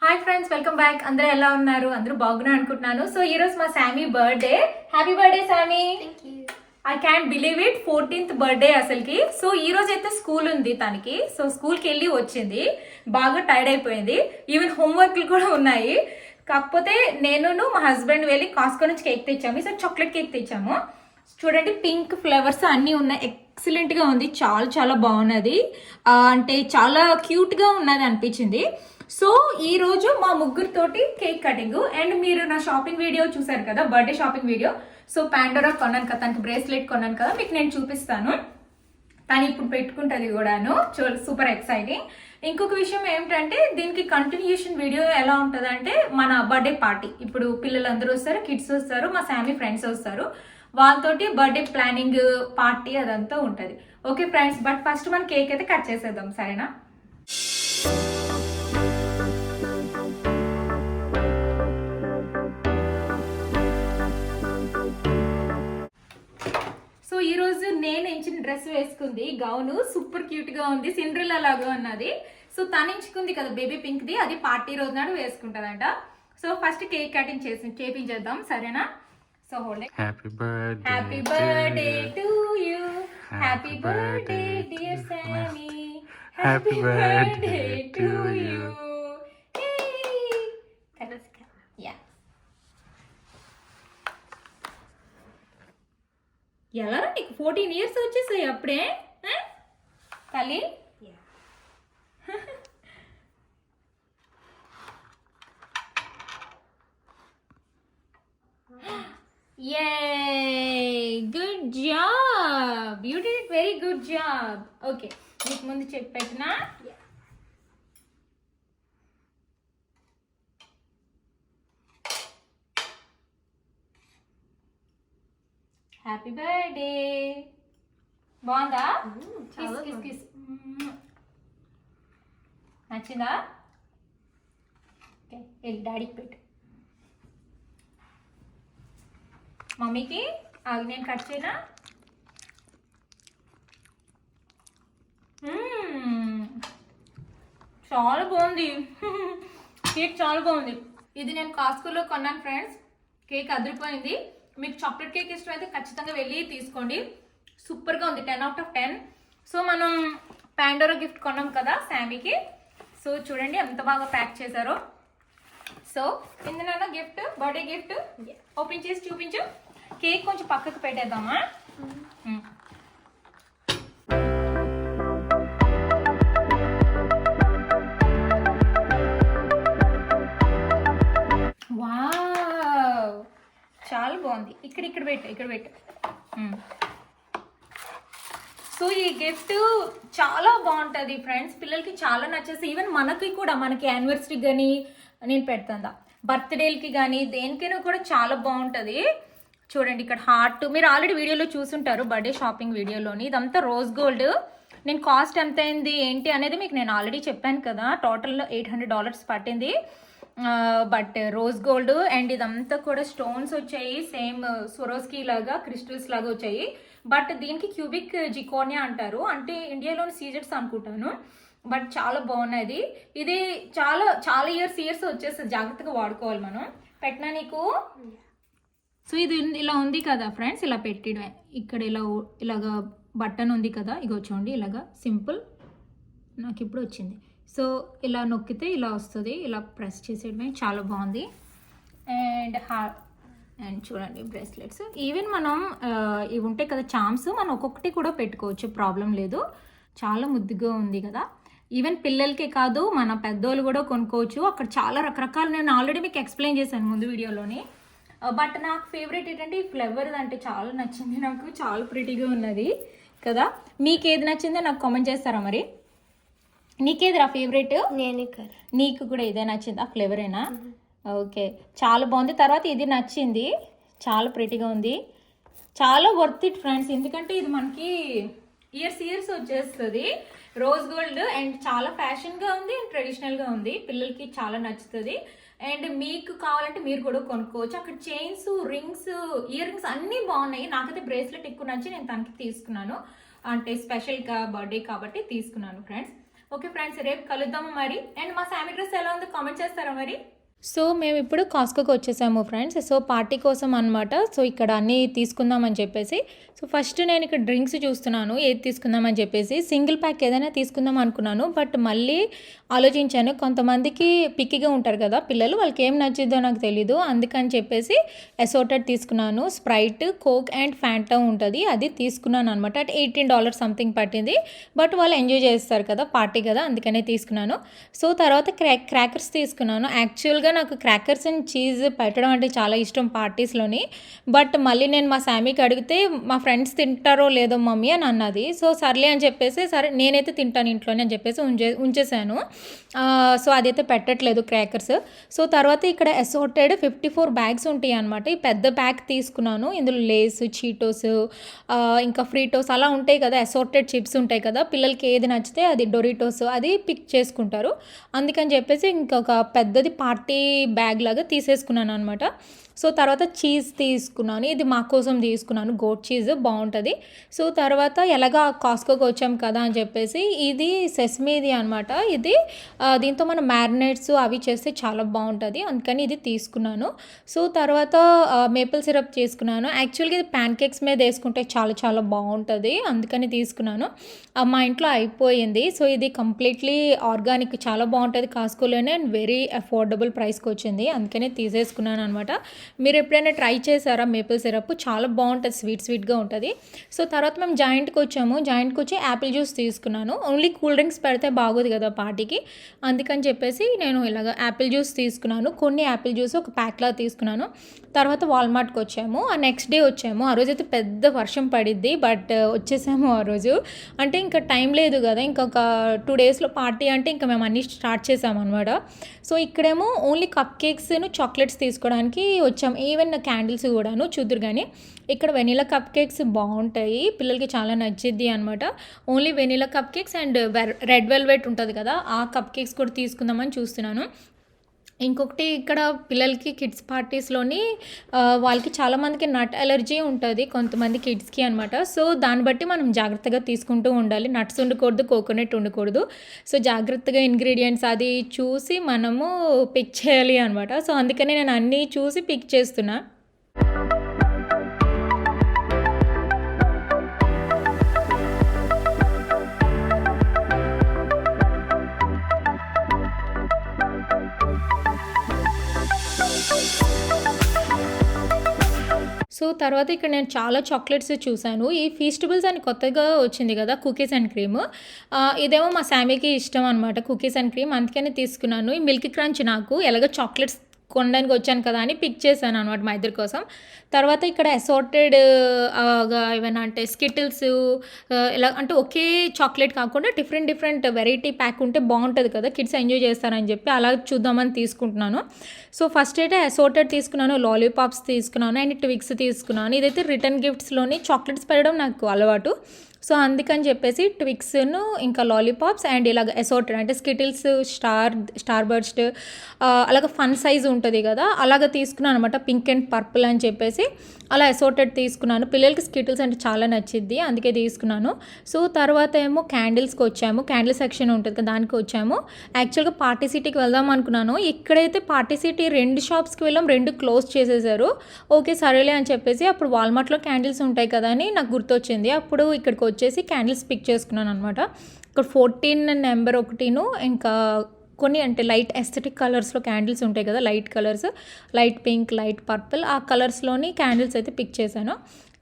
Hi friends, welcome back. అందరూ ఎలా ఉన్నారు? అందరూ బాగున్నారు అనుకుంటున్నాను. సో ఈ రోజు మా Shami birthday. Happy birthday Shami. I can believe it, 14th birthday అసలుకి. సో ఈ రోజు అయితే స్కూల్ ఉంది తనకి. సో స్కూల్కి వెళ్ళి వచ్చింది, బాగా టైర్డ్ అయిపోయింది. ఈవెన్ హోంవర్క్లు కూడా ఉన్నాయి. కాకపోతే నేను మా హస్బెండ్ వెళ్ళి కాస్కో నుంచి కేక్ తెచ్చాము. సో చాక్లెట్ కేక్ తెచ్చాము. చూడండి, పింక్ ఫ్లవర్స్ అన్నీ ఉన్నాయి. ఎక్సలెంట్ గా ఉంది, చాలా చాలా బాగున్నది. అంటే చాలా క్యూట్ గా ఉన్నది అనిపించింది. సో ఈ రోజు మా ముగ్గురితోటి కేక్ కటింగ్. అండ్ మీరు నా షాపింగ్ వీడియో చూసారు కదా, birthday shopping video. So Pandora కొన్నాను కదా, తనకి బ్రేస్లెట్ కొన్నాను కదా, మీకు నేను చూపిస్తాను. తను ఇప్పుడు పెట్టుకుంటుంది కూడాను. Super exciting. ఇంకొక విషయం ఏమిటంటే, దీనికి కంటిన్యూషన్ వీడియో ఎలా ఉంటుంది అంటే, మన బర్త్డే పార్టీ. ఇప్పుడు పిల్లలందరూ వస్తారు, కిడ్స్ వస్తారు, మా ఫ్యామిలీ ఫ్రెండ్స్ వస్తారు. వాళ్ళతోటి బర్త్డే ప్లానింగ్ పార్టీ అదంతా ఉంటుంది. ఓకే ఫ్రెండ్స్, బట్ ఫస్ట్ మనం కేక్ అయితే కట్ చేసేద్దాం, సరేనా? సో ఈ రోజు నేను ఎంచిన డ్రెస్ వేసుకుంది, గౌను సూపర్ క్యూట్ గా ఉంది, సిండ్రెల్లా లాగా ఉన్నది. సో తను ఎంచుకుంది కదా బేబీ పింక్ ది, అది పార్టీ రోజు నాడు వేసుకుంటదంట. సో ఫస్ట్ కేక్ కటింగ్ చేపించేద్దాం, సరేనా? So hold. Happy birthday, happy birthday to you, happy birthday dear Shami, happy birthday to you. ఎలా నీకు 14 years వచ్చేసాయి అప్పుడే తల్లి. Good job, you did it very good job. Okay, నీకు ముందు చెప్పినా. Happy birthday. బాగుందా? నచ్చిందా? వెళ్ళి డాడీకి పెట్టు. మమ్మీకి ఆగి, నేను కట్ చేయనా? చాలా బాగుంది కేక్, చాలా బాగుంది. ఇది నేను కాస్కోలో కొన్నాను ఫ్రెండ్స్. కేక్ అదిరిపోయింది. మీకు చాక్లెట్ కేక్ ఇష్టం అయితే ఖచ్చితంగా వెళ్ళి తీసుకోండి. సూపర్గా ఉంది, 10 out of 10. సో మనం పాండోరా గిఫ్ట్ కొన్నాం కదా శామీకి. సో చూడండి ఎంత బాగా ప్యాక్ చేశారో. సో ఇందులో గిఫ్ట్, బర్త్డే గిఫ్ట్ ఓపెన్ చేసి చూపించు. కేక్ కొంచెం పక్కకు పెట్టేద్దామా? వావ్, చాలా బాగుంది. ఇక్కడ పెట్టు. సో ఈ గిఫ్ట్ చాలా బాగుంటుంది ఫ్రెండ్స్, పిల్లలకి చాలా నచ్చేసి. ఈవెన్ మనకి కూడా, మనకి యానివర్సరీకి కానీ నేను పెడతాను, బర్త్డేలకి కానీ దేనికైనా కూడా చాలా బాగుంటుంది. చూడండి ఇక్కడ హార్ట్, మీరు ఆల్రెడీ వీడియోలో చూసుంటారు బర్త్డే షాపింగ్ వీడియోలోని. ఇదంతా రోజ్ గోల్డ్. నేను కాస్ట్ ఎంత అయింది ఏంటి అనేది మీకు నేను ఆల్రెడీ చెప్పాను కదా. టోటల్ $800 పట్టింది. But rose gold. అండ్ ఇదంతా కూడా స్టోన్స్ వచ్చాయి, సేమ్ స్వరోస్కి లాగా, క్రిస్టల్స్ లాగా వచ్చాయి. బట్ దీనికి క్యూబిక్ జికోనియా అంటారు, అంటే ఇండియాలోని సీజెట్స్ అనుకుంటాను. బట్ చాలా బాగున్నది. ఇది చాలా చాలా ఇయర్స్ వచ్చేస్తుంది, జాగ్రత్తగా వాడుకోవాలి మనం. పెట్టినా నీకు. సో ఇది ఇలా ఉంది కదా ఫ్రెండ్స్, ఇలా పెట్టడమే. ఇక్కడ ఇలాగా బటన్ ఉంది కదా, ఇగో చూడండి, ఇలాగా సింపుల్. నాకు ఇప్పుడు వచ్చింది. సో ఇలా నొక్కితే ఇలా వస్తుంది, ఇలా ప్రెస్ చేసేయడమే. చాలా బాగుంది. అండ్ చూడండి బ్రేస్లెట్స్. ఈవెన్ మనం ఇవి ఉంటాయి కదా చామ్స్, మనం ఒక్కొక్కటి కూడా పెట్టుకోవచ్చు, ప్రాబ్లం లేదు. చాలా ముద్దుగా ఉంది కదా. ఈవెన్ పిల్లలకే కాదు, మన పెద్దోళ్ళు కూడా కొనుక్కోవచ్చు. అక్కడ చాలా రకరకాలు, నేను ఆల్రెడీ మీకు ఎక్స్ప్లెయిన్ చేశాను ముందు వీడియోలోని. బట్ నాకు ఫేవరెట్ ఏంటంటే ఈ ఫ్లవర్ అంటే చాలా నచ్చింది నాకు, చాలా ప్రిటీగా ఉన్నది కదా. మీకు ఏది నచ్చిందో నాకు కామెంట్ చేస్తారా మరి? నీకేది రా ఫేవరెట్? నీకు కూడా ఇదే నచ్చింది, ఆ ఫ్లేవరేనా? ఓకే, చాలా బాగుంది. తర్వాత ఇది నచ్చింది, చాలా ప్రిటీగా ఉంది, చాలా వర్త్ ఇట్ ఫ్రెండ్స్. ఎందుకంటే ఇది మనకి ఇయర్స్ వచ్చేస్తుంది. రోజ్ గోల్డ్ అండ్ చాలా ఫ్యాషన్గా ఉంది అండ్ ట్రెడిషనల్గా ఉంది. పిల్లలకి చాలా నచ్చుతుంది. అండ్ మీకు కావాలంటే మీరు కూడా కొనుక్కోవచ్చు. అక్కడ చైన్స్, రింగ్స్, ఇయర్ రింగ్స్ అన్నీ బాగున్నాయి. నాకైతే బ్రేస్లెట్ ఎక్కువ నచ్చి నేను తనకి తీసుకున్నాను, అంటే స్పెషల్గా బర్త్డే కాబట్టి తీసుకున్నాను ఫ్రెండ్స్. ఓకే ఫ్రెండ్స్, రేపు కలుద్దాము మరి. అండ్ మా శామీ డ్రెస్ ఎలా ఉందో కామెంట్ చేస్తారా మరి. సో మేము ఇప్పుడు కాస్కోకి వచ్చేసాము ఫ్రెండ్స్. సో పార్టీ కోసం అనమాట. సో ఇక్కడ అన్నీ తీసుకుందామని చెప్పేసి, సో ఫస్ట్ నేను ఇక్కడ డ్రింక్స్ చూస్తున్నాను ఏది తీసుకుందామని చెప్పేసి. సింగిల్ ప్యాక్ ఏదైనా తీసుకుందాం అనుకున్నాను, బట్ మళ్ళీ ఆలోచించాను, కొంతమందికి పిక్కిగా ఉంటారు కదా పిల్లలు, వాళ్ళకి ఏం నచ్చిద్దో నాకు తెలీదు. అందుకని చెప్పేసి అసోర్టెడ్ తీసుకున్నాను. స్ప్రైట్, కోక్ అండ్ ఫ్యాంటా ఉంటుంది, అది తీసుకున్నాను అనమాట. అట్ $18 సంథింగ్ పట్టింది, బట్ వాళ్ళు ఎంజాయ్ చేస్తారు కదా, పార్టీ కదా, అందుకనే తీసుకున్నాను. సో తర్వాత క్రాకర్స్ తీసుకున్నాను. యాక్చువల్గా నాకు క్రాకర్స్ అండ్ చీజ్ పెట్టడం అంటే చాలా ఇష్టం పార్టీస్లోని, బట్ మళ్ళీ నేను మా శామీకి అడిగితే మా ఫ్రెండ్స్ తింటారో లేదో మమ్మీ అని అన్నది. సో సర్లే అని చెప్పేసి, సరే నేనైతే తింటాను ఇంట్లోనే అని చెప్పేసి ఉంచేసాను. సో అదైతే పెట్టట్లేదు క్రాకర్స్. సో తర్వాత ఇక్కడ అసోర్టెడ్ 54 బ్యాగ్స్ ఉంటాయి అనమాట. ఈ పెద్ద బ్యాగ్ తీసుకున్నాను. ఇందులో లేస్, చీటోస్, ఇంకా ఫ్రీటోస్ అలా ఉంటాయి కదా, అసోర్టెడ్ చిప్స్ ఉంటాయి కదా, పిల్లలకి ఏది నచ్చితే అది, డొరిటోస్ అది పిక్ చేసుకుంటారు. అందుకని చెప్పేసి ఇంకొక పెద్దది పార్టీ బ్యాగ్ లాగా తీసేసుకున్నాను అనమాట. సో తర్వాత చీజ్ తీసుకున్నాను, ఇది మా కోసం తీసుకున్నాను, గోట్ చీజ్ బాగుంటుంది. సో తర్వాత ఎలాగా కాస్కోకి వచ్చాం కదా అని చెప్పేసి, ఇది సెస్మీది అనమాట. ఇది దీంతో మనం మ్యారినేట్స్ అవి చేస్తే చాలా బాగుంటుంది, అందుకని ఇది తీసుకున్నాను. సో తర్వాత మేపుల్ సిరప్ తీసుకున్నాను. యాక్చువల్గా ఇది ప్యాన్ కేక్స్ మీద వేసుకుంటే చాలా చాలా బాగుంటుంది, అందుకని తీసుకున్నాను. మా ఇంట్లో అయిపోయింది. సో ఇది కంప్లీట్లీ ఆర్గానిక్, చాలా బాగుంటుంది కాస్కోలోనే, అండ్ వెరీ అఫోర్డబుల్ ప్రైస్కి వచ్చింది, అందుకని తీసేసుకున్నాను అనమాట. మీరు ఎప్పుడైనా ట్రై చేశారా మేపుల్ సిరప్? చాలా బాగుంటుంది, స్వీట్గా ఉంటుంది. సో తర్వాత మేము జాయింట్కి వచ్చి యాపిల్ జ్యూస్ తీసుకున్నాను. ఓన్లీ కూల్ డ్రింక్స్ పెడితే బాగోదు కదా పార్టీకి, అందుకని చెప్పేసి నేను ఇలాగ యాపిల్ జ్యూస్ తీసుకున్నాను. కొన్ని యాపిల్ జ్యూస్ ఒక ప్యాక్లా తీసుకున్నాను. తర్వాత వాల్మార్ట్కి వచ్చాము. ఆ నెక్స్ట్ డే వచ్చాము. ఆ రోజైతే పెద్ద వర్షం పడిద్ది, బట్ వచ్చేసాము ఆ రోజు. అంటే ఇంకా టైం లేదు కదా, ఇంకొక 2 డేస్లో పార్టీ అంటే ఇంకా మేము అన్నీ స్టార్ట్ చేసాము అనమాట. సో ఇక్కడేమో ఓన్లీ కప్ కేక్స్ను చాక్లెట్స్ తీసుకోవడానికి వచ్చాము, ఈవెన్ క్యాండిల్స్ కూడాను చూద్దరు. కానీ ఇక్కడ వెనీలా కప్ కేక్స్ బాగుంటాయి, పిల్లలకి చాలా నచ్చిద్ది అనమాట. Only vanilla cup cakes and red velvet ఉంటుంది కదా, ఆ కప్ కేక్స్ కూడా తీసుకుందామని చూస్తున్నాను. ఇంకొకటి ఇక్కడ పిల్లలకి కిడ్స్ పార్టీస్లోని వాళ్ళకి చాలామందికి నట్ అలర్జీ ఉంటుంది, కొంతమంది కిడ్స్కి అనమాట. సో దాన్ని బట్టి మనం జాగ్రత్తగా తీసుకుంటూ ఉండాలి. నట్స్ ఉండకూడదు, కోకోనట్ ఉండకూడదు. సో జాగ్రత్తగా ఇంగ్రీడియంట్స్ అది చూసి మనము పిక్ చేయాలి అనమాట. సో అందుకని నేను అన్నీ చూసి పిక్ చేస్తున్నా. సో తర్వాత ఇక్కడ నేను చాలా చాక్లెట్స్ చూశాను. ఈ ఫీస్టబుల్స్ అని కొత్తగా వచ్చింది కదా, కుకీస్ అండ్ క్రీమ్. ఇదేమో మా శామీకి ఇష్టం అనమాట, కుకీస్ అండ్ క్రీమ్, అందుకని తీసుకున్నాను. ఈ మిల్క్ క్రంచ్ నాకు ఎలాగో చాక్లెట్స్ కొనడానికి వచ్చాను కదా అని పిక్ చేశాను అనమాట మా ఇద్దరి కోసం. తర్వాత ఇక్కడ అసోర్టెడ్ ఏమైనా అంటే స్కిటిల్స్, ఇలా అంటే ఒకే చాక్లెట్ కాకుండా డిఫరెంట్ వెరైటీ ప్యాక్ ఉంటే బాగుంటుంది కదా, కిడ్స్ ఎంజాయ్ చేస్తారని చెప్పి అలా చూద్దామని తీసుకుంటున్నాను. సో ఫస్ట్ అయితే అసోర్టెడ్ తీసుకున్నాను, లాలీపాప్స్ తీసుకున్నాను అండ్ ట్విక్స్ తీసుకున్నాను. ఇదైతే రిటర్న్ గిఫ్ట్స్లోని చాక్లెట్స్ పెట్టడం నాకు అలవాటు. సో అందుకని చెప్పేసి ట్విక్స్ను ఇంకా లాలీపాప్స్ అండ్ ఇలాగ అసోర్టెడ్ అంటే స్కిటిల్స్, స్టార్ బర్స్ట్, అలాగ ఫన్ సైజ్ ఉంటుంది కదా, అలాగ తీసుకున్నాను అనమాట. పింక్ అండ్ పర్పుల్ అని చెప్పేసి అలా అసోర్టెడ్ తీసుకున్నాను. పిల్లలకి స్కిటిల్స్ అంటే చాలా నచ్చిద్ది, అందుకే తీసుకున్నాను. సో తర్వాత ఏమో క్యాండిల్స్కి వచ్చాము, క్యాండిల్ సెక్షన్ ఉంటుంది కదా దానికి వచ్చాము. యాక్చువల్గా పార్టీ సిటీకి వెళ్దాం అనుకున్నాను. ఇక్కడైతే పార్టీ సిటీ 2 షాప్స్కి వెళ్ళాం, 2 క్లోజ్ చేసేసారు. ఓకే సరేలే అని చెప్పేసి అప్పుడు వాల్మార్ట్లో క్యాండిల్స్ ఉంటాయి కదా అని నాకు గుర్తొచ్చింది. అప్పుడు ఇక్కడికి వచ్చేసి క్యాండిల్స్ పిక్ చేసుకున్నాను అనమాట. ఇక్కడ 14 నెంబర్ 1, ఇంకా కొన్ని అంటే లైట్ ఎస్థెటిక్ కలర్స్లో క్యాండిల్స్ ఉంటాయి కదా, light colours, light pink, light purple, ఆ కలర్స్లోని క్యాండిల్స్ అయితే పిక్ చేశాను.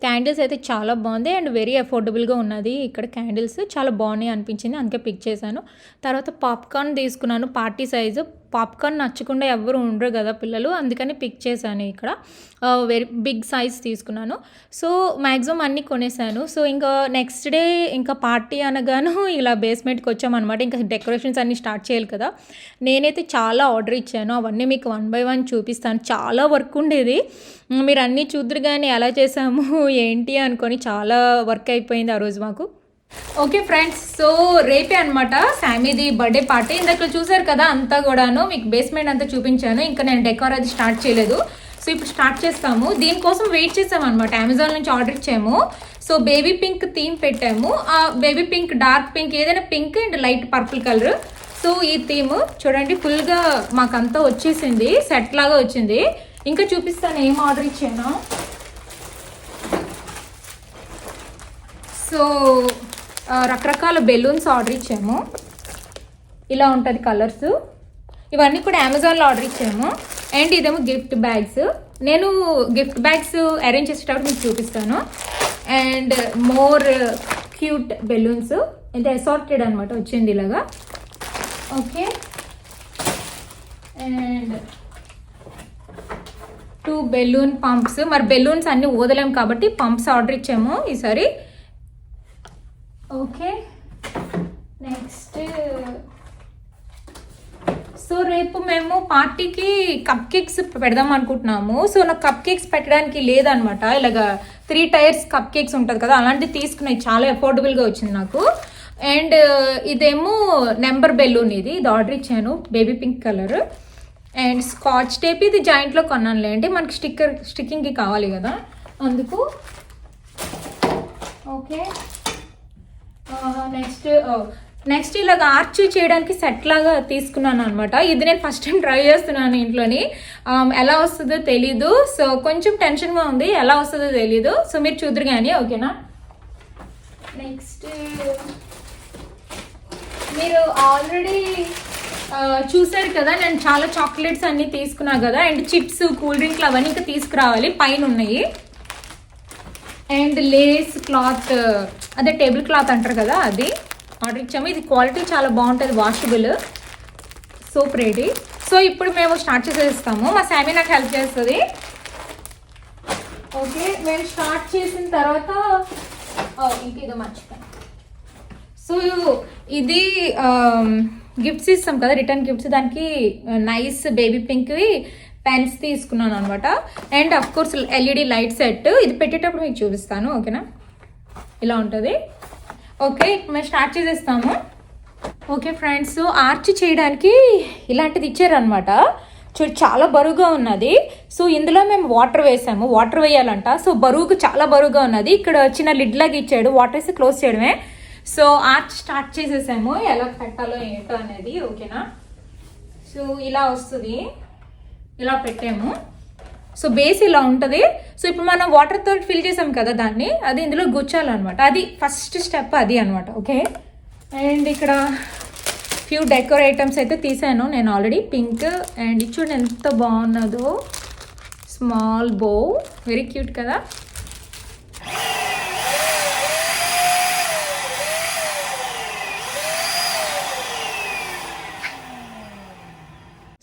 క్యాండిల్స్ అయితే చాలా బాగుంది అండ్ వెరీ అఫోర్డబుల్గా ఉన్నది. ఇక్కడ క్యాండిల్స్ చాలా బాగున్నాయి అనిపించింది, అందుకే పిక్ చేశాను. తర్వాత పాప్కార్న్ తీసుకున్నాను, పార్టీ సైజు. పాప్కార్న్ నచ్చకుండా ఎవరు ఉండరు కదా పిల్లలు, అందుకని పిక్ చేశాను. ఇక్కడ వెరీ బిగ్ సైజ్ తీసుకున్నాను. సో మ్యాక్సిమం అన్నీ కొనేసాను. సో ఇంకా నెక్స్ట్ డే ఇంకా పార్టీ అనగాను ఇలా బేస్మెంట్కి వచ్చామన్నమాట. ఇంకా డెకరేషన్స్ అన్నీ స్టార్ట్ చేయాలి కదా. నేనైతే చాలా ఆర్డర్ ఇచ్చాను, అవన్నీ మీకు 1 by 1 చూపిస్తాను. చాలా వర్క్ ఉండేది, మీరు అన్నీ చూద్దరు కానీ ఎలా చేసాము ఏంటి అనుకొని చాలా వర్క్ అయిపోయింది ఆ రోజు మాకు. ఓకే ఫ్రెండ్స్, సో రేపే అనమాట శామీది బర్త్డే పార్టీ. ఇందాక చూసారు కదా అంతా కూడాను, మీకు బేస్మెంట్ అంతా చూపించాను. ఇంకా నేను డెకార్ అది స్టార్ట్ చేయలేదు. సో ఇప్పుడు స్టార్ట్ చేస్తాము. దీనికోసం వెయిట్ చేసాము అనమాట, అమెజాన్ నుంచి ఆర్డర్ ఇచ్చాము. సో బేబీ పింక్ థీమ్ పెట్టాము. ఆ బేబీ పింక్, డార్క్ పింక్, ఏదైనా pink and light purple colour. So ఈ థీమ్ చూడండి ఫుల్గా మాకంతా వచ్చేసింది, సెట్ లాగా వచ్చింది. ఇంకా చూపిస్తాను ఏం ఆర్డర్ ఇచ్చాను. సో రకరకాల బెలూన్స్ ఆర్డర్ ఇచ్చాము. ఇలా ఉంటుంది కలర్స్. ఇవన్నీ కూడా అమెజాన్లో ఆర్డర్ ఇచ్చాము. అండ్ ఇదేమో గిఫ్ట్ బ్యాగ్స్. నేను గిఫ్ట్ బ్యాగ్స్ అరేంజ్ చేసేటప్పుడు మీకు చూపిస్తాను. అండ్ మోర్ క్యూట్ బెలూన్స్, అంటే అసార్టెడ్ అనమాట వచ్చింది ఇలాగా. Okay, and 2 balloon pumps. మరి బెలూన్స్ అన్నీ వదలేము కాబట్టి పంప్స్ ఆర్డర్ ఇచ్చాము ఈసారి. ఓకే, నెక్స్ట్ సో రేపు మేము పార్టీకి కప్ కేక్స్ పెడదాం అనుకుంటున్నాము. సో నాకు కప్ కేక్స్ పెట్టడానికి లేదనమాట. ఇలాగ 3 టైర్స్ కప్ కేక్స్ ఉంటుంది కదా, అలాంటివి తీసుకున్నాయి. చాలా అఫోర్డబుల్గా వచ్చింది నాకు. అండ్ ఇదేమో నెంబర్ బెలూన్, ఇది ఆర్డర్ ఇచ్చాను, baby pink colour. And scotch tape, ఇది జాయింట్లో కొన్నానులే, అంటే మనకి స్టిక్కింగ్కి కావాలి కదా అందుకు. ఓకే, నెక్స్ట్ ఇలాగ ఆర్చ్ చేయడానికి సెట్ లాగా తీసుకున్నాను అనమాట. ఇది నేను ఫస్ట్ టైం ట్రై చేస్తున్నాను ఇంట్లోని. ఎలా వస్తుందో తెలీదు. సో కొంచెం టెన్షన్గా ఉంది, ఎలా వస్తుందో తెలీదు. సో మీరు చూద్దరు కానీ, ఓకేనా. నెక్స్ట్ మీరు ఆల్రెడీ చూసారు కదా, నేను చాలా చాక్లెట్స్ అన్నీ తీసుకున్నా కదా. అండ్ చిప్స్, కూల్ డ్రింక్లు అవన్నీ ఇంకా తీసుకురావాలి, పైన ఉన్నాయి. అండ్ లేస్ క్లాత్, అదే టేబుల్ క్లాత్ అంటారు కదా, అది ఆర్డర్ ఇచ్చాము. ఇది క్వాలిటీ చాలా బాగుంటుంది, వాషబుల్, సోప్ రెడీ. సో ఇప్పుడు మేము స్టార్ట్ చేసేస్తాము. మా శామీ నాకు హెల్ప్ చేస్తుంది. ఓకే, మేము స్టార్ట్ చేసిన తర్వాత ఇంక ఇదో మర్చిపోయాను. సో ఇది గిఫ్ట్స్ ఇస్తాం కదా, రిటర్న్ గిఫ్ట్స్, దానికి నైస్ బేబీ పింక్వి పెన్స్ తీసుకున్నాను అనమాట. And of course LED light set, ఇది పెట్టేటప్పుడు మీకు చూపిస్తాను, ఓకేనా. ఇలా ఉంటుంది. ఓకే, మేము స్టార్ట్ చేసేస్తాము. ఓకే ఫ్రెండ్స్, ఆర్చ్ చేయడానికి ఇలాంటిది ఇచ్చారనమాట. చూడు చాలా బరువుగా ఉన్నది. సో ఇందులో మేము వాటర్ వేసాము, వాటర్ వేయాలంట. సో చాలా బరువుగా ఉన్నది. ఇక్కడ చిన్న లిడ్ లాగా ఇచ్చాడు, వాటర్ వేసి క్లోజ్ చేయడమే. సో ఆర్చ్ స్టార్ట్ చేసేసాము, ఎలా పెట్టాలో ఏంటో అనేది, ఓకేనా. సో ఇలా వస్తుంది, ఇలా పెట్టాము. సో బేస్ ఇలా ఉంటుంది. సో ఇప్పుడు మనం వాటర్తో ఫిల్ చేసాం కదా దాన్ని, అది ఇందులో గుచ్చాలన్నమాట. అది ఫస్ట్ స్టెప్ అది అనమాట. ఓకే, అండ్ ఇక్కడ ఫ్యూ డెకోర్ ఐటమ్స్ అయితే తీసాను నేను ఆల్రెడీ. పింక్ అండ్ చూడండి ఎంత బాగున్నదో, స్మాల్ బో, వెరీ క్యూట్ కదా.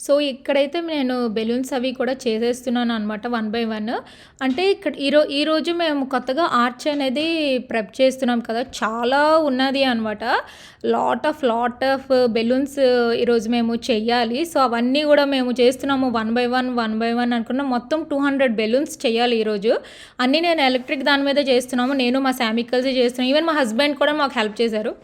సో ఇక్కడైతే నేను బెలూన్స్ అవి కూడా చేసేస్తున్నాను అనమాట, 1 by 1. అంటే ఇక్కడ ఈరోజు మేము కొత్తగా ఆర్చ్ అనేది ప్రెప్ చేస్తున్నాం కదా, చాలా ఉన్నది అనమాట. లాట్ ఆఫ్ బెలూన్స్ ఈరోజు మేము చెయ్యాలి. సో అవన్నీ కూడా మేము చేస్తున్నాము 1 by 1 అనుకున్నాం. మొత్తం 200 బెలూన్స్ చేయాలి ఈరోజు. అన్నీ నేను ఎలక్ట్రిక్ దాని మీద చేస్తున్నాము, నేను మా శామీ కలిసి చేస్తున్నాను. ఈవెన్ మా హస్బెండ్ కూడా మాకు హెల్ప్ చేశారు.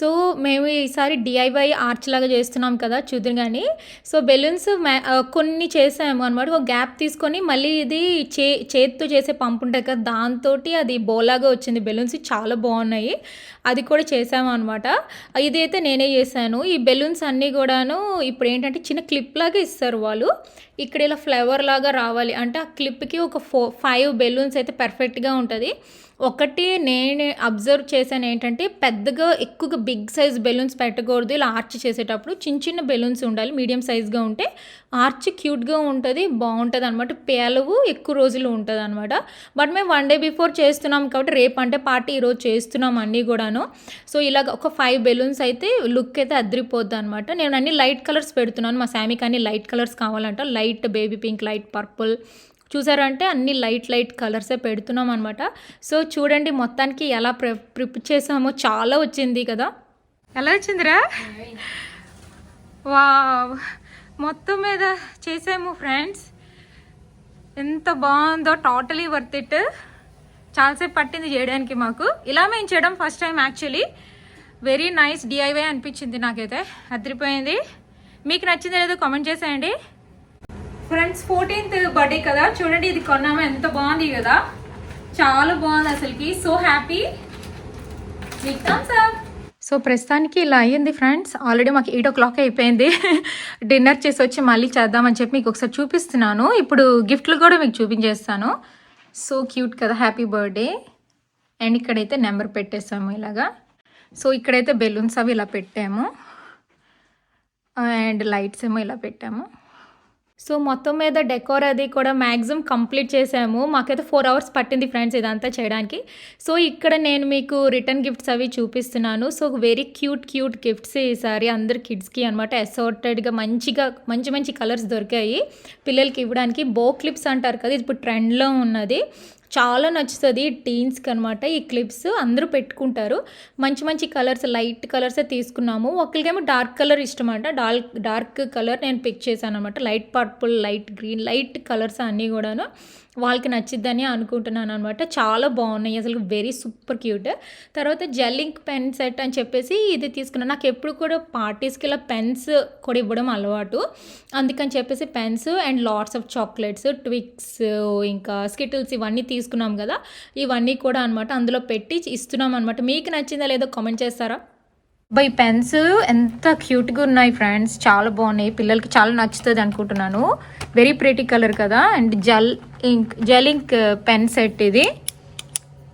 సో మేము ఈసారి డిఐవై ఆర్చ్ లాగా చేస్తున్నాం కదా, చూద్దాం కానీ. సో బెలూన్స్ కొన్ని చేసాము అనమాట. ఒక గ్యాప్ తీసుకొని మళ్ళీ ఇది చేతితో చేసే పంపు ఉంటుంది కదా, దాంతో అది బోలాగా వచ్చింది. బెలూన్స్ చాలా బాగున్నాయి, అది కూడా చేసాము అనమాట. ఇదైతే నేనే చేశాను. ఈ బెలూన్స్ అన్నీ కూడాను ఇప్పుడు ఏంటంటే చిన్న క్లిప్ లాగా ఇస్తారు వాళ్ళు. ఇక్కడ ఇలా ఫ్లవర్ లాగా రావాలి అంటే ఆ క్లిప్కి ఒక 5 బెలూన్స్ అయితే పర్ఫెక్ట్గా ఉంటుంది. ఒకటి నేను అబ్జర్వ్ చేశాను ఏంటంటే, పెద్దగా ఎక్కువగా బిగ్ సైజ్ బెలూన్స్ పెట్టకూడదు. ఇలా ఆర్చ్ చేసేటప్పుడు చిన్న బెలూన్స్ ఉండాలి, మీడియం సైజ్గా ఉంటే ఆర్చ్ క్యూట్గా ఉంటుంది, బాగుంటుంది అనమాట. పేలవు ఎక్కువ రోజులు ఉంటుంది అనమాట. బట్ మేము 1 day బిఫోర్ చేస్తున్నాం కాబట్టి రేపు అంటే పార్టీ ఈరోజు చేస్తున్నాం అన్నీ కూడాను. సో ఇలాగ ఒక 5 బెలూన్స్ అయితే లుక్ అయితే అదిరిపోద్ది అనమాట. నేను అన్ని లైట్ కలర్స్ పెడుతున్నాను, మా శామీకి అన్ని లైట్ కలర్స్ కావాలంట. Light baby pink, light purple, చూసారంటే అన్ని లైట్ కలర్సే పెడుతున్నాం అనమాట. సో చూడండి మొత్తానికి ఎలా ప్రిపేర్ చేసామో చాలా వచ్చింది కదా. ఎలా వచ్చిందిరా? వావ్, మొత్తం మీద చేసాము ఫ్రెండ్స్. ఎంత బాగుందో, టోటలీ వర్త్ ఇట్. చాలాసేపు పట్టింది చేయడానికి మాకు. ఇలా మేము చేయడం first time actually. Very nice DIY అనిపించింది నాకైతే, అదిరిపోయింది. మీకు నచ్చిందో లేదో కామెంట్ చేసేయండి ఫ్రెండ్స్. 14th బర్త్డే కదా, చూడండి ఇది కొన్నాము, ఎంత బాగుంది కదా, చాలా బాగుంది అసలుకి. So happy. సో ప్రస్తుతానికి ఇలా అయ్యింది ఫ్రెండ్స్. ఆల్రెడీ మాకు 8 o'clock అయిపోయింది. డిన్నర్ చేసి వచ్చి మళ్ళీ చేద్దామని చెప్పి మీకు ఒకసారి చూపిస్తున్నాను. ఇప్పుడు గిఫ్ట్లు కూడా మీకు చూపించేస్తాను. సో క్యూట్ కదా, హ్యాపీ బర్త్డే. అండ్ ఇక్కడైతే నెంబర్ పెట్టేసాము ఇలాగా. సో ఇక్కడైతే బెలూన్స్ అవి ఇలా పెట్టాము, అండ్ లైట్స్ ఏమో ఇలా పెట్టాము. సో మొత్తం మీద డెకోర్ అది కూడా మ్యాక్సిమం కంప్లీట్ చేసాము. మాకైతే 4 hours పట్టింది ఫ్రెండ్స్ ఇదంతా చేయడానికి. సో ఇక్కడ నేను మీకు రిటర్న్ గిఫ్ట్స్ అవి చూపిస్తున్నాను. సో వెరీ క్యూట్ గిఫ్ట్స్ ఈసారి అందరు కిడ్స్కి అనమాట. అసార్టెడ్గా మంచి కలర్స్ దొరికాయి పిల్లలకి ఇవ్వడానికి. బో క్లిప్స్ అంటారు కదా, ఇది ఇప్పుడు ట్రెండ్లో ఉన్నది, చాలా నచ్చుతుంది టీన్స్కి అనమాట. ఈ క్లిప్స్ అందరూ పెట్టుకుంటారు. మంచి కలర్స్, లైట్ కలర్సే తీసుకున్నాము. ఒకరికేమో డార్క్ కలర్ ఇష్టం అంట, డార్క్ కలర్ నేను పిక్ చేశాను అనమాట. Light purple, light green, light colours అన్నీ కూడాను వాళ్ళకి నచ్చిద్దని అనుకుంటున్నాను అనమాట. చాలా బాగున్నాయి అసలు, వెరీ సూపర్ క్యూట్. తర్వాత జెల్లింక్ పెన్ సెట్ అని చెప్పేసి ఇది తీసుకున్నాను. నాకు ఎప్పుడు కూడా పార్టీస్కి ఇలా పెన్స్ కూడా ఇవ్వడం అలవాటు, అందుకని చెప్పేసి pens and lots of chocolates, twigs, ఇంకా స్కిటిల్స్ ఇవన్నీ తీసుకున్నాం కదా, ఇవన్నీ కూడా అనమాట అందులో పెట్టి ఇస్తున్నాం అనమాట. మీకు నచ్చిందా లేదో కామెంట్ చేస్తారా? బై పెన్స్ ఎంత క్యూట్గా ఉన్నాయి ఫ్రెండ్స్, చాలా బాగున్నాయి, పిల్లలకి చాలా నచ్చుతుంది అనుకుంటున్నాను. వెరీ ప్రిటీ కలర్ కదా. And gel ink pen set ఇది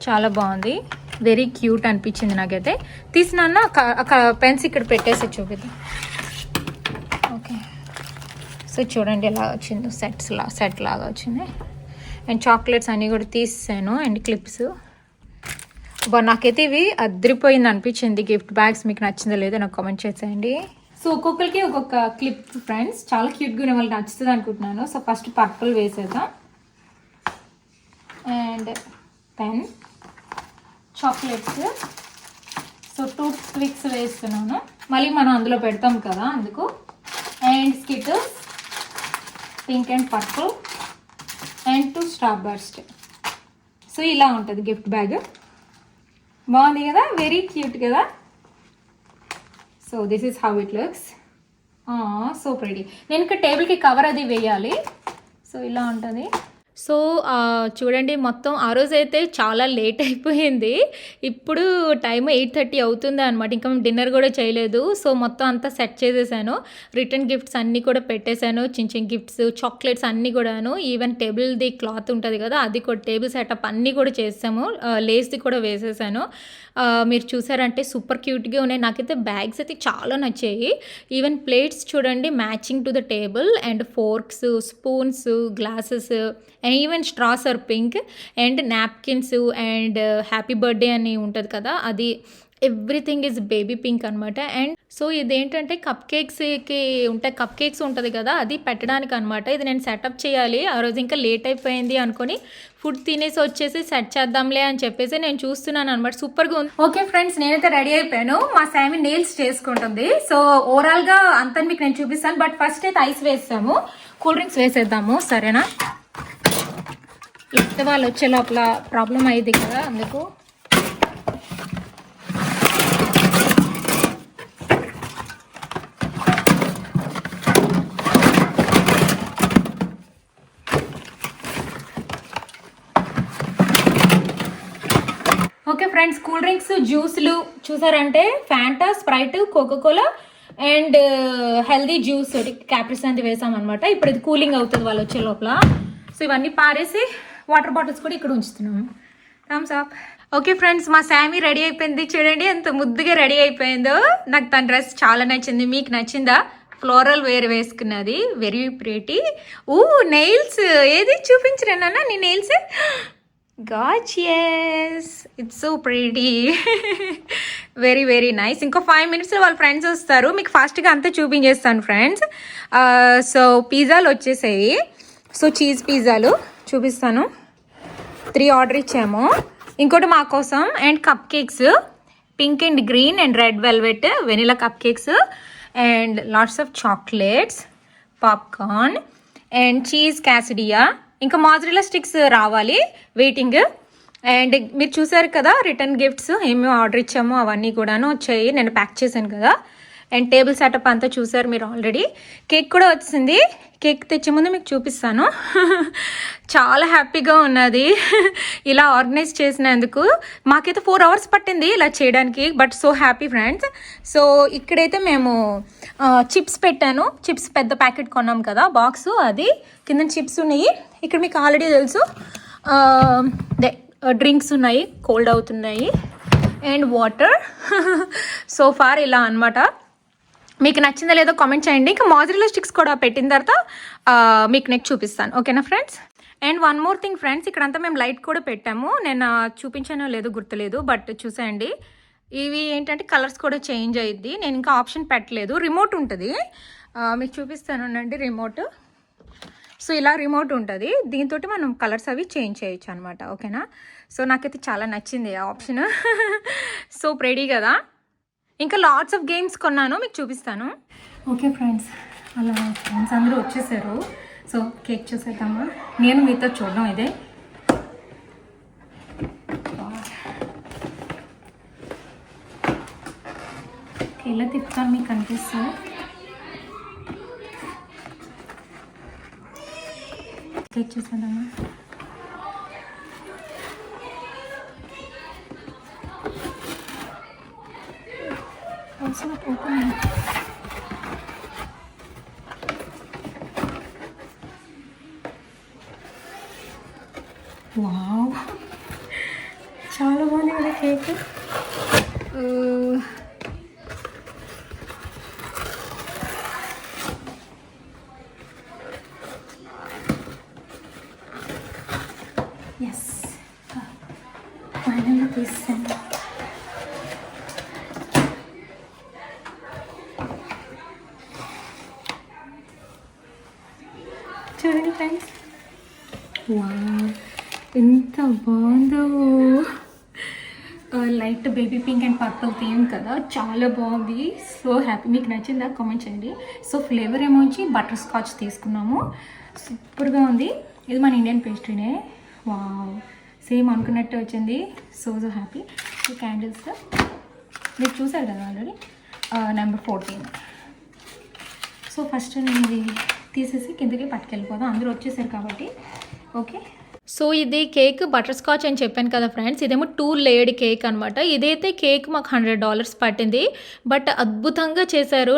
చాలా బాగుంది, వెరీ క్యూట్ అనిపించింది నాకైతే. తీసినాన్న పెన్స్ ఇక్కడ పెట్టేసి చూపిద్దాం. ఓకే, సో చూడండి ఎలా వచ్చిందో, సెట్ లాగా వచ్చింది. అండ్ చాక్లెట్స్ అన్నీ కూడా తీసాను, అండ్ క్లిప్స్. నాకైతే ఇవి అదిరిపోయింది అనిపించింది గిఫ్ట్ బ్యాగ్స్. మీకు నచ్చిందో లేదో నాకు కామెంట్ చేసేయండి. సో ఒక్కొక్కరికి ఒక్కొక్క క్లిప్ ఫ్రెండ్స్, చాలా క్యూట్గా వాళ్ళకి నచ్చుతుంది అనుకుంటున్నాను. సో ఫస్ట్ పర్పుల్ వేసేద్దాం. And pen, chocolates, so 2 Twix వేస్తున్నాను, మళ్ళీ మనం అందులో పెడతాం కదా అందుకు. And Skittles, pink and purple, and 2 Starburst. So ఇలా ఉంటుంది గిఫ్ట్ బ్యాగ్. బాగుంది కదా, వెరీ క్యూట్ కదా. So this is how it looks. So pretty. నేను ఇక్కడ టేబుల్కి కవర్ అది వేయాలి. సో ఇలా ఉంటుంది. సో చూడండి మొత్తం ఆ రోజు అయితే చాలా లేట్ అయిపోయింది. ఇప్పుడు టైం 8:30 అవుతుంది అనమాట. ఇంకా మేము డిన్నర్ కూడా చేయలేదు. సో మొత్తం అంతా సెట్ చేసేసాను. రిటర్న్ గిఫ్ట్స్ అన్నీ కూడా పెట్టేశాను, చిన్న గిఫ్ట్స్, చాక్లెట్స్ అన్నీ కూడాను. ఈవెన్ టేబుల్ది క్లాత్ ఉంటుంది కదా, అది కూడా టేబుల్ సెటప్ అన్నీ కూడా చేసాము. లేస్ది కూడా వేసేసాను. మీరు చూసారంటే సూపర్ క్యూట్గా ఉన్నాయి. నాకైతే బ్యాగ్స్ అయితే చాలా నచ్చాయి. ఈవెన్ ప్లేట్స్ చూడండి matching to the table, and forks, spoons, glasses, and even straws are pink, and napkins, and happy birthday అని ఉంటుంది కదా అది, ఎవ్రీథింగ్ ఈజ్ బేబీ పింక్ అనమాట. అండ్ సో ఇదేంటంటే కప్ కేక్స్ ఉంటుంది కదా, అది పెట్టడానికి అనమాట. ఇది నేను సెటప్ చేయాలి. ఆ రోజు ఇంకా లేట్ అయిపోయింది అనుకొని ఫుడ్ తినేసి వచ్చేసి సెట్ చేద్దాంలే అని చెప్పేసి నేను చూస్తున్నాను అనమాట. సూపర్గా ఉంది. ఓకే ఫ్రెండ్స్, నేనైతే రెడీ అయిపోయాను. మా శామీ నెయిల్స్ చేసుకుంటుంది. సో ఓవరాల్గా అంతా మీకు నేను చూపిస్తాను. బట్ ఫస్ట్ అయితే ఐస్ వేస్తాము, కూల్ డ్రింక్స్ వేసేద్దాము, సరేనా? ఎంత వాళ్ళు వచ్చే లోపల ప్రాబ్లం అయ్యింది కదా, అందుకు. ఓకే ఫ్రెండ్స్, కూల్ డ్రింక్స్, జ్యూస్లు చూసారంటే Fanta, Sprite, Coca Cola and healthy juice క్యాప్రిస్ అనేది వేసామన్నమాట. ఇప్పుడు ఇది కూలింగ్ అవుతుంది వాళ్ళు వచ్చే లోపల. సో ఇవన్నీ పారేసి వాటర్ బాటిల్స్ కూడా ఇక్కడ ఉంచుతున్నాము. Thums Up. ఓకే ఫ్రెండ్స్, మా శామీ రెడీ అయిపోయింది. చూడండి ఎంత ముద్దుగా రెడీ అయిపోయిందో. నాకు తన డ్రెస్ చాలా నచ్చింది. మీకు నచ్చిందా? ఫ్లోరల్ వేర్ వేసుకున్నది, వెరీ ప్రిటీ. నెయిల్స్ ఏది చూపించరా నాన్న నీ nails? Gorgeous, it's so pretty, very nice. ఇంకో 5 minutesలో వాళ్ళ ఫ్రెండ్స్ వస్తారు. మీకు ఫాస్ట్గా అంతా చూపించేస్తాను ఫ్రెండ్స్. సో పిజ్జాలు వచ్చేసాయి. సో చీజ్ పిజ్జాలు చూపిస్తాను. 3 ఆర్డర్ ఇచ్చాము. ఇంకోటి మా కోసం and cup cakes, pink and green and red velvet vanilla cup cakes and lots of chocolates, popcorn and cheese quesadilla, ఇంకా మాజరెలా స్టిక్స్ రావాలి వెయిటింగ్. అండ్ మీరు చూసారు కదా రిటర్న్ గిఫ్ట్స్ ఏమేమి ఆర్డర్ ఇచ్చామో అవన్నీ కూడాను వచ్చాయి, నేను ప్యాక్ చేశాను కదా. అండ్ టేబుల్ సెటప్ అంతా చూసారు మీరు ఆల్రెడీ. కేక్ కూడా వచ్చింది. కేక్ తెచ్చే ముందు మీకు చూపిస్తాను. చాలా హ్యాపీగా ఉన్నది ఇలా ఆర్గనైజ్ చేసినందుకు. మాకైతే 4 hours పట్టింది ఇలా చేయడానికి, but so happy friends. So ఇక్కడైతే మేము చిప్స్ పెట్టాను. చిప్స్ పెద్ద ప్యాకెట్ కొన్నాం కదా బాక్స్, అది కింద చిప్స్ ఉన్నాయి. ఇక్కడ మీకు ఆల్రెడీ తెలుసు డ్రింక్స్ ఉన్నాయి, కోల్డ్ అవుతున్నాయి అండ్ వాటర్. సో ఫార్ ఇలా అనమాట. మీకు నచ్చిందో లేదో కామెంట్ చేయండి. ఇంకా మాజరెలా స్టిక్స్ కూడా పెట్టిన తర్వాత మీకు నెక్స్ట్ చూపిస్తాను, ఓకేనా friends. And one more thing friends, ఇక్కడంతా మేము లైట్ కూడా పెట్టాము. నేను చూపించానో లేదో గుర్తులేదు, బట్ చూసేయండి. ఇవి ఏంటంటే కలర్స్ కూడా చేంజ్ అయ్యిద్ది. నేను ఇంకా ఆప్షన్ పెట్టలేదు. రిమోట్ ఉంటుంది, మీకు చూపిస్తాను రిమోట్. సో ఇలా రిమోట్ ఉంటుంది, దీంతో మనం కలర్స్ అవి చేంజ్ చేయొచ్చు అనమాట, ఓకేనా. సో నాకైతే చాలా నచ్చింది ఆ ఆప్షన్. సో రెడీ కదా. ఇంకా లాట్స్ ఆఫ్ గేమ్స్ కొన్నాను, మీకు చూపిస్తాను. ఓకే ఫ్రెండ్స్, అలా ఫ్రెండ్స్ అందరూ వచ్చేసారు. సో కేక్ చూసేద్దామా. నేను మీతో చూడడం ఇదే. ఇలా తిప్పుతాను, మీకు కనిపిస్తుంది. కేక్ చూసేద్దామా. It's not opening. Wow, చాలా బాగుంది కదా కేక్. ఎస్, ఫైనల్గా తీసాను. చూడండి ఫ్రెండ్స్, వావ్ ఎంత బాగుందో. Light baby pink and purple theme కదా, చాలా బాగుంది. So happy. మీకు నచ్చిందా కామెంట్ చేయండి. సో ఫ్లేవర్ ఏమో వచ్చి బటర్ స్కాచ్ తీసుకున్నాము, సూపర్గా ఉంది. ఇది మన ఇండియన్ పేస్ట్రీనే. వావ్, సేమ్ అనుకున్నట్టు వచ్చింది. So happy. ఈ క్యాండిల్స్ మీరు చూసారు కదా ఆల్రెడీ, నెంబర్ 14. సో ఫస్ట్ నేను ఇది తీసేసి కిందకి పట్టుకెళ్ళిపోదాం, అందరూ వచ్చేసారు కాబట్టి. ఓకే, సో ఇది కేక్ బటర్ స్కాచ్ అని చెప్పాను కదా ఫ్రెండ్స్. ఇదేమో 2 లేయర్డ్ కేక్ అనమాట. ఇదైతే కేక్ మాకు $100 పట్టింది, బట్ అద్భుతంగా చేశారు.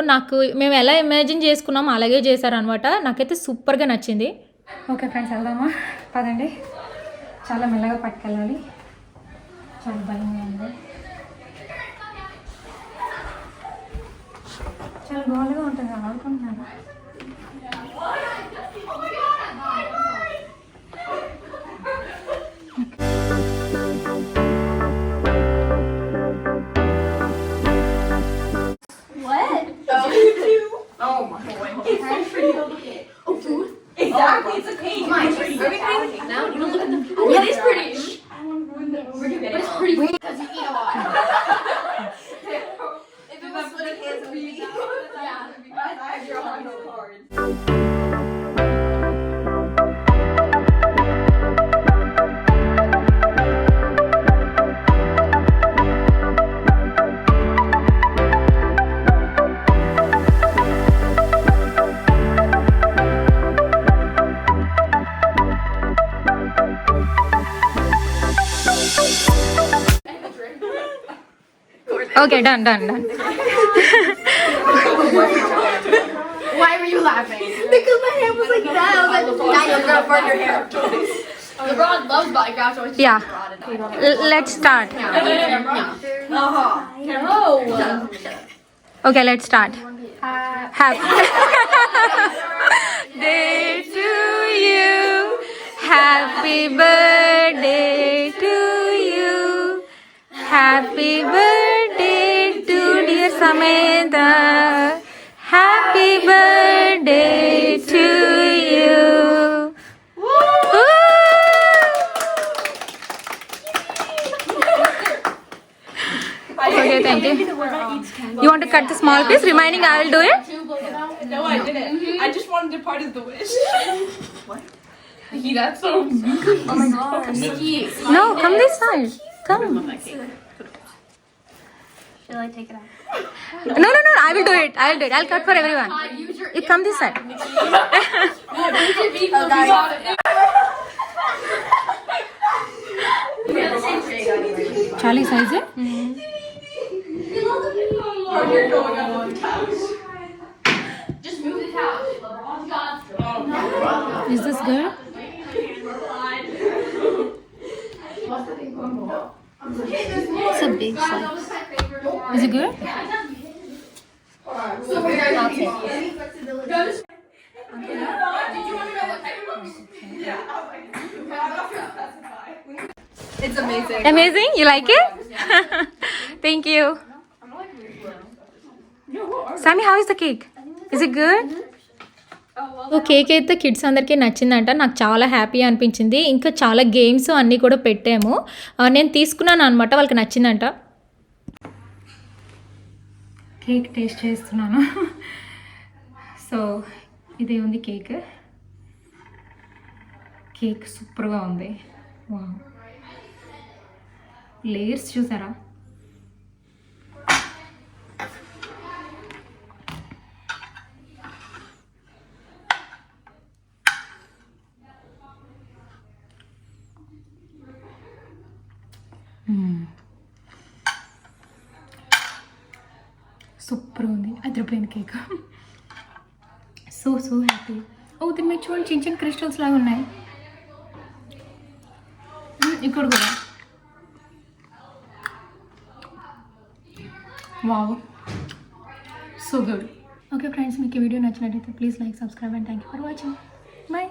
మేము ఎలా ఇమాజిన్ చేసుకున్నామో అలాగే చేశారు అనమాట. నాకైతే సూపర్గా నచ్చింది. ఓకే ఫ్రెండ్స్, వెళ్దామా, పదండి. చాలా మెల్లగా పట్టుకెళ్ళాలి, చాలా భయంగా ఉంది. చాలా బాగుంగా ఉంటుంది అనుకుంటున్నాను. Oh my god. It's so pretty to look at. Oh, food? Exactly. It's a cake. Are we cutting cake now? You don't look at the food. It is pretty. I want to ruin the overdo it. It's pretty because you eat a lot. If it was splitting hands with me, yeah. Because I have drawn no cards. Okay, done. Why were you laughing? Because my hair was like that. I was like, now you're gonna burn your hair. LeBron loves bodyguards. So Yeah. Let's start. No. Okay, let's start. Happy day to you. Happy birthday to you. Happy birthday to dear Samantha. Happy birthday to you. Woo! Thank you. You want to cut the small piece? Remaining, I will do it. No, I didn't. I just wanted to part of the wish. What? That's so. Oh my gosh. No, come this side. Come. Shall I take it out? No. I will do it. I'll cut for everyone. You come this side. Charlie size it? You're going on the couch. Just move the couch. Is this good? It's a big size. Is it good? It's amazing. Amazing? You like it? Thank you. Sammy, how is the cake? Is it good? ఓ cake అయితే kids అందరికీ నచ్చిందంట. నాకు చాలా happy అనిపించింది. ఇంకా చాలా games అన్నీ కూడా పెట్టాము. నేను తీసుకున్నాను అనమాట, వాళ్ళకి నచ్చిందంట. కేక్ టేస్ట్ చేస్తున్నాను. సో ఇదే ఉంది కేక్. కేక్ సూపర్గా ఉంది. వావ్, లేయర్స్ చూసారా? సూపర్ ఉంది. అదిరిపోయింది కేక్. So happy. ఓ దీని మీద చూడండి, చిన్న చిన్న క్రిస్టల్స్ లాగా ఉన్నాయి. ఇక్కడ కూడా. Wow, so good. Okay friends, మీకు ఈ వీడియో నచ్చినట్లయితే please like, subscribe and thank you for watching. Bye.